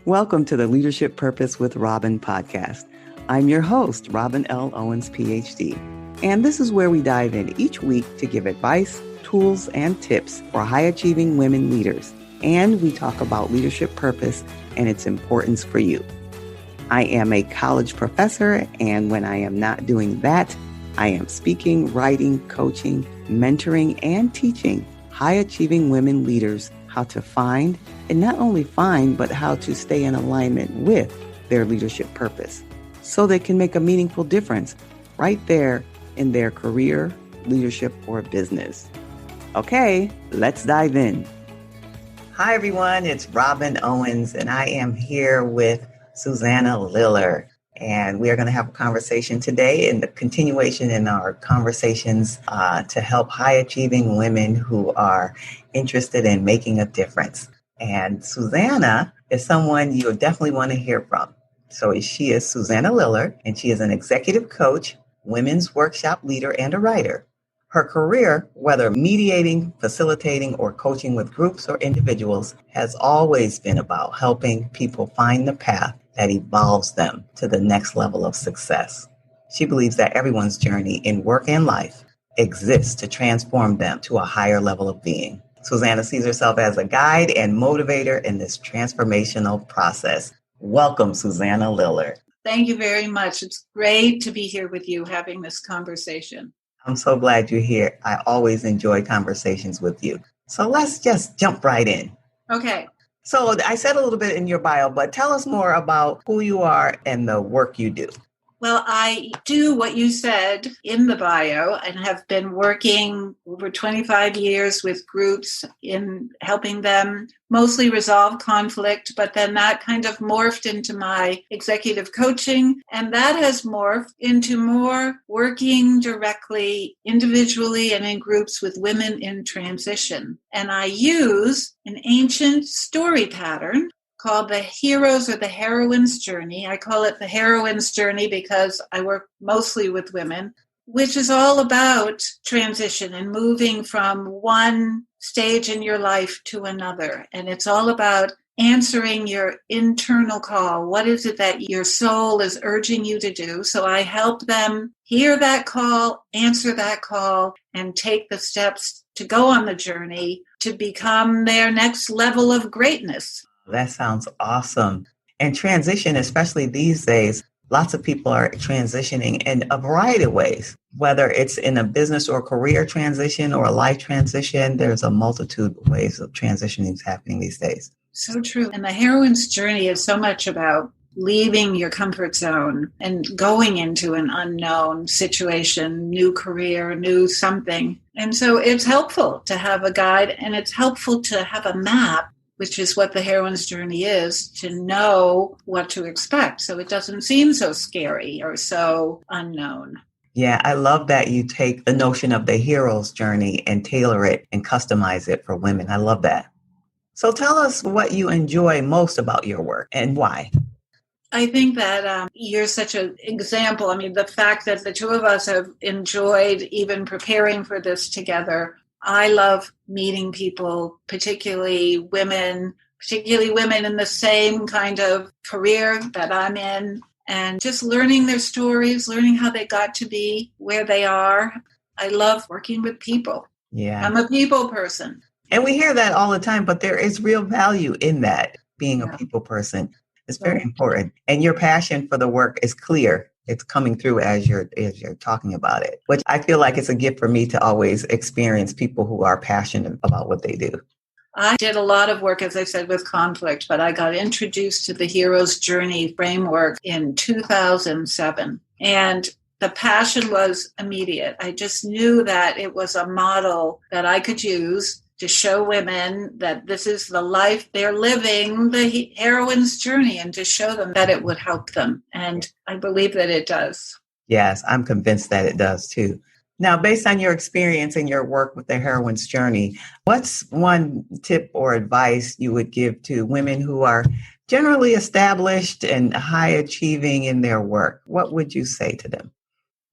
Welcome to the Leadership Purpose with Robin podcast. I'm your host, Robin L. Owens, PhD, and this is where we dive in each week to give advice, tools, and tips for high-achieving women leaders, and we talk about leadership purpose and its importance for you. I am a college professor, and when I am not doing that, I am speaking, writing, coaching, mentoring, and teaching high-achieving women leaders how to find, and not only find, but how to stay in alignment with their leadership purpose so they can make a meaningful difference right there in their career, leadership, or business. Okay, let's dive in. Hi, everyone. It's Robin Owens, and I am here with Susanna Liller. And we are going to have a conversation today in the continuation in our conversations to help high-achieving women who are interested in making a difference. And Susanna is someone you'll definitely want to hear from. So she is Susanna Liller, and she is an executive coach, women's workshop leader, and a writer. Her career, whether mediating, facilitating, or coaching with groups or individuals, has always been about helping people find the path that evolves them to the next level of success. She believes that everyone's journey in work and life exists to transform them to a higher level of being. Susanna sees herself as a guide and motivator in this transformational process. Welcome, Susanna Liller. Thank you very much. It's great to be here with you having this conversation. I'm so glad you're here. I always enjoy conversations with you. So let's just jump right in. Okay. So I said a little bit in your bio, but tell us more about who you are and the work you do. Well, I do what you said in the bio and have been working over 25 years with groups in helping them mostly resolve conflict, but then that kind of morphed into my executive coaching, and that has morphed into more working directly, individually, and in groups with women in transition. And I use an ancient story pattern called the Heroes or the Heroines Journey. I call it the Heroines Journey because I work mostly with women, which is all about transition and moving from one stage in your life to another. And it's all about answering your internal call. What is it that your soul is urging you to do? So I help them hear that call, answer that call, and take the steps to go on the journey to become their next level of greatness. That sounds awesome. And transition, especially these days, lots of people are transitioning in a variety of ways, whether it's in a business or career transition or a life transition. There's a multitude of ways of transitioning happening these days. So true. And the heroine's journey is so much about leaving your comfort zone and going into an unknown situation, new career, new something. And so it's helpful to have a guide, and it's helpful to have a map, which is what the heroine's journey is, to know what to expect. So it doesn't seem so scary or so unknown. Yeah, I love that you take the notion of the hero's journey and tailor it and customize it for women. I love that. So tell us what you enjoy most about your work and why. I think that you're such an example. I mean, the fact that the two of us have enjoyed even preparing for this together. I love meeting people, particularly women in the same kind of career that I'm in, and just learning their stories, learning how they got to be where they are. I love working with people. Yeah. I'm a people person. And we hear that all the time, but there is real value in that, being a people person. It's very important. And your passion for the work is clear. It's coming through as you're talking about it, which I feel like it's a gift for me to always experience people who are passionate about what they do. I did a lot of work, as I said, with conflict, but I got introduced to the Hero's Journey framework in 2007. And the passion was immediate. I just knew that it was a model that I could use to show women that this is the life they're living, the heroine's journey, and to show them that it would help them. And I believe that it does. Yes, I'm convinced that it does too. Now, based on your experience and your work with the heroine's journey, what's one tip or advice you would give to women who are generally established and high achieving in their work? What would you say to them?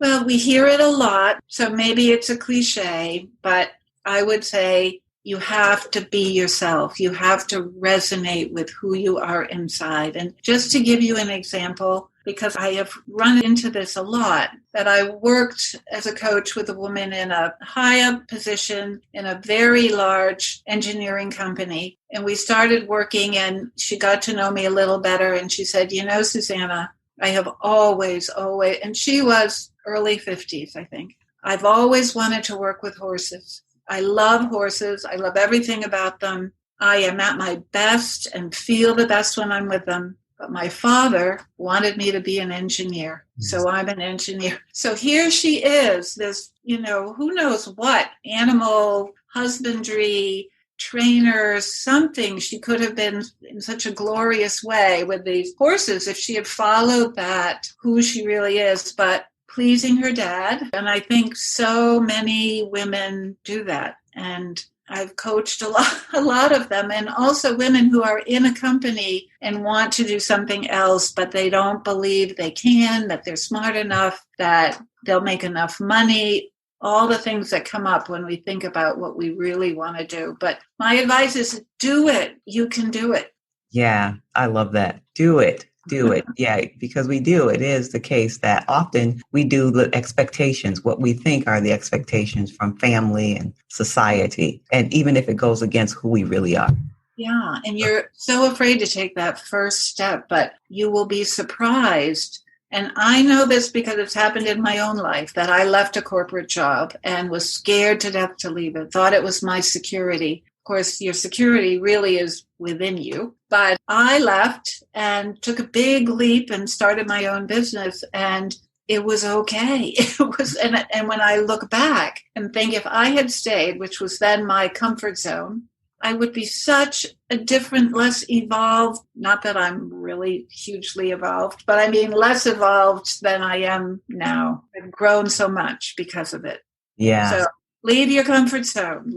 Well, we hear it a lot, so maybe it's a cliche, but I would say you have to be yourself. You have to resonate with who you are inside. And just to give you an example, because I have run into this a lot, that I worked as a coach with a woman in a high-up position in a very large engineering company. And we started working, and she got to know me a little better. And she said, Susanna, I have always, and she was early 50s, I think. I've always wanted to work with horses. I love horses. I love everything about them. I am at my best and feel the best when I'm with them. But my father wanted me to be an engineer. So I'm an engineer. So here she is, this, who knows what, animal husbandry, trainers, something. She could have been in such a glorious way with these horses if she had followed that, who she really is. But pleasing her dad. And I think so many women do that. And I've coached a lot of them, and also women who are in a company and want to do something else, but they don't believe they can, that they're smart enough, that they'll make enough money, all the things that come up when we think about what we really want to do. But my advice is do it. You can do it. Yeah, I love that. Do it. Do it. Yeah, because we do. It is the case that often we do the expectations, what we think are the expectations from family and society. And even if it goes against who we really are. Yeah. And you're so afraid to take that first step, but you will be surprised. And I know this because it's happened in my own life, that I left a corporate job and was scared to death to leave it, thought it was my security. Of course, your security really is within you. But I left and took a big leap and started my own business. And it was okay. And when I look back and think if I had stayed, which was then my comfort zone, I would be such a different, less evolved, not that I'm really hugely evolved, but I mean less evolved than I am now. I've grown so much because of it. Yeah. So leave your comfort zone.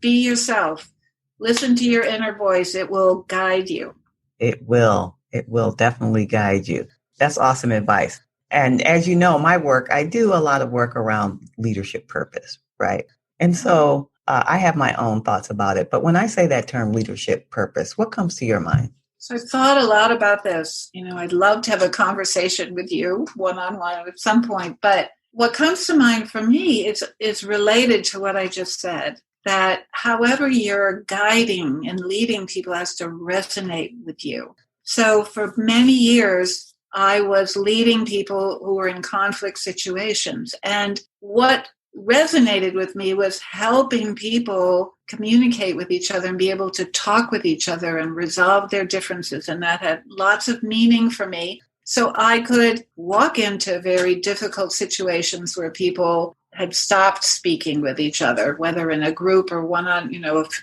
Be yourself. Listen to your inner voice. It will guide you. It will. It will definitely guide you. That's awesome advice. And as you know, my work, I do a lot of work around leadership purpose, right? And so I have my own thoughts about it. But when I say that term leadership purpose, what comes to your mind? So I've thought a lot about this. I'd love to have a conversation with you one-on-one at some point. But what comes to mind for me is related to what I just said. That however you're guiding and leading people has to resonate with you. So for many years, I was leading people who were in conflict situations. And what resonated with me was helping people communicate with each other and be able to talk with each other and resolve their differences. And that had lots of meaning for me. So I could walk into very difficult situations where people had stopped speaking with each other, whether in a group or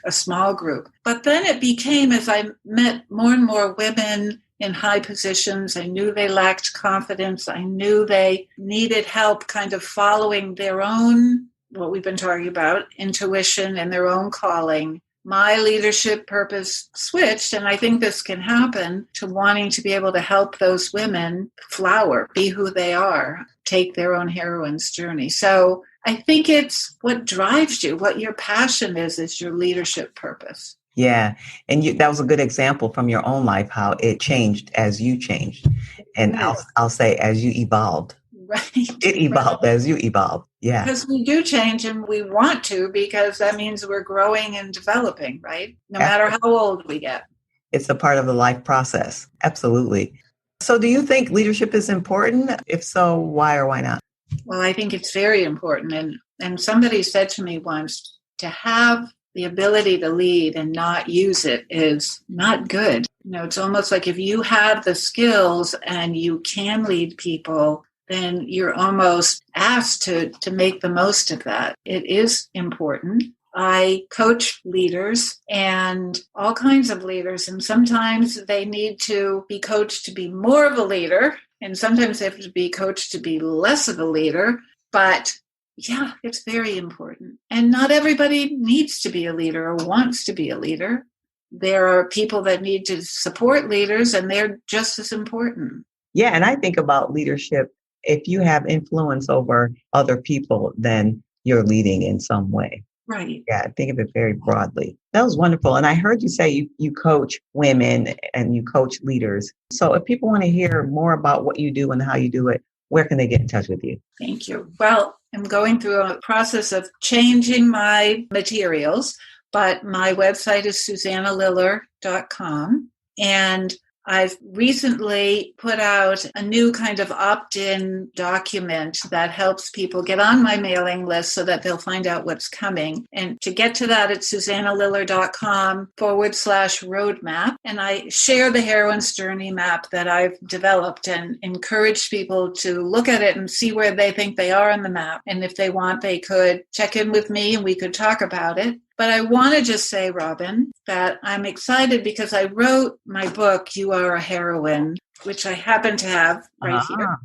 a small group. But then it became, as I met more and more women in high positions, I knew they lacked confidence. I knew they needed help kind of following their own, what we've been talking about, intuition and their own calling. My leadership purpose switched, and I think this can happen, to wanting to be able to help those women flower, be who they are, take their own heroine's journey. So I think it's what drives you, what your passion is your leadership purpose. Yeah. And that was a good example from your own life, how it changed as you changed. And right. I'll say as you evolved. Right. It evolved as you evolved. Yeah. Because we do change and we want to, because that means we're growing and developing, right? No matter how old we get. It's a part of the life process. Absolutely. So do you think leadership is important? If so, why or why not? Well, I think it's very important. And somebody said to me once, to have the ability to lead and not use it is not good. It's almost like if you have the skills and you can lead people, then you're almost asked to make the most of that. It is important. I coach leaders and all kinds of leaders, and sometimes they need to be coached to be more of a leader, and sometimes they have to be coached to be less of a leader. But yeah, it's very important. And not everybody needs to be a leader or wants to be a leader. There are people that need to support leaders, and they're just as important. Yeah, and I think about leadership. If you have influence over other people, then you're leading in some way. Right. Yeah, think of it very broadly. That was wonderful. And I heard you say you coach women and you coach leaders. So if people want to hear more about what you do and how you do it, where can they get in touch with you? Thank you. Well, I'm going through a process of changing my materials, but my website is susannaliller.com. And I've recently put out a new kind of opt-in document that helps people get on my mailing list so that they'll find out what's coming. And to get to that, it's susannaliller.com/roadmap. And I share the Heroines Journey map that I've developed and encourage people to look at it and see where they think they are in the map. And if they want, they could check in with me and we could talk about it. But I want to just say, Robin, that I'm excited because I wrote my book, You Are a Heroine, which I happen to have right here.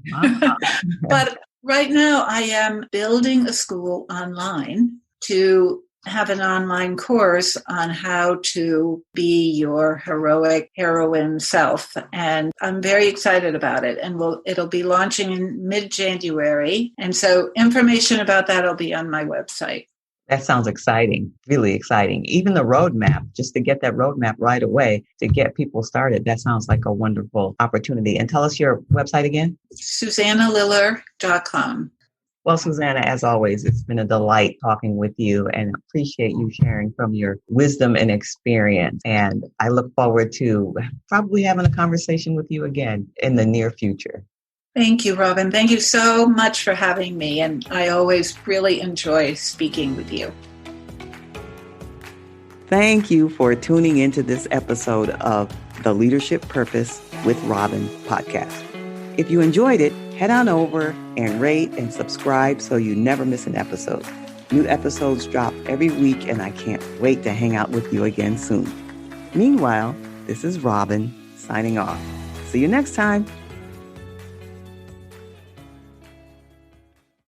But right now I am building a school online to have an online course on how to be your heroic heroine self. And I'm very excited about it. And it'll be launching in mid-January. And so information about that will be on my website. That sounds exciting, really exciting. Even the roadmap, just to get that roadmap right away to get people started, that sounds like a wonderful opportunity. And tell us your website again. susannaliller.com. Well, Susanna, as always, it's been a delight talking with you and appreciate you sharing from your wisdom and experience. And I look forward to probably having a conversation with you again in the near future. Thank you, Robin. Thank you so much for having me. And I always really enjoy speaking with you. Thank you for tuning into this episode of the Leadership Purpose with Robin podcast. If you enjoyed it, head on over and rate and subscribe so you never miss an episode. New episodes drop every week, and I can't wait to hang out with you again soon. Meanwhile, this is Robin signing off. See you next time.